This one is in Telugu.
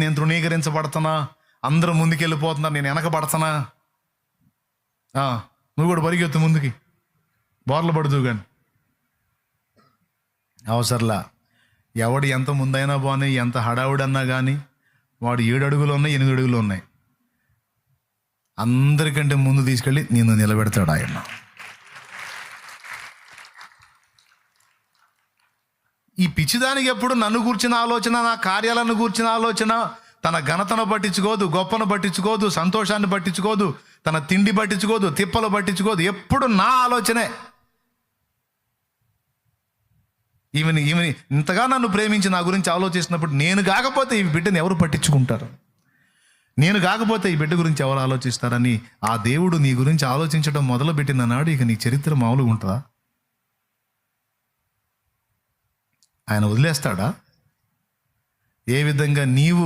నేను తృణీకరించబడుతున్నా, అందరూ ముందుకెళ్ళిపోతున్నారు, నేను వెనకబడుతున్నా, నువ్వు కూడా పరిగెత్తు ముందుకి, బోర్లు పడుతూ. కానీ అవసరంలా. ఎవడు ఎంత ముందైనా బాగున్నాయి, ఎంత హడావుడన్నా కానీ, వాడు 7 అడుగులు ఉన్నాయి, 8 అడుగులు ఉన్నాయి, అందరికంటే ముందు తీసుకెళ్ళి నిన్ను నిలబెడతాడు ఆయన. ఈ పిచ్చిదానికి ఎప్పుడు నన్ను కూర్చిన ఆలోచన, నా కార్యాలను కూర్చిన ఆలోచన, తన ఘనతను పట్టించుకోదు, గొప్పను పట్టించుకోదు, సంతోషాన్ని పట్టించుకోదు, తన తిండి పట్టించుకోదు, తిప్పలు పట్టించుకోదు, ఎప్పుడు నా ఆలోచనే. ఈమెని ఇంతగా నన్ను ప్రేమించి నా గురించి ఆలోచిస్తున్నప్పుడు నేను కాకపోతే ఈ బిడ్డను ఎవరు పట్టించుకుంటారు, నేను కాకపోతే ఈ బిడ్డ గురించి ఎవరు ఆలోచిస్తారని ఆ దేవుడు నీ గురించి ఆలోచించడం మొదలుపెట్టిన నాడు ఇక నీ చరిత్ర మామూలుగా ఉంటుందా? ఆయన వదిలేస్తాడా? ఏ విధంగా నీవు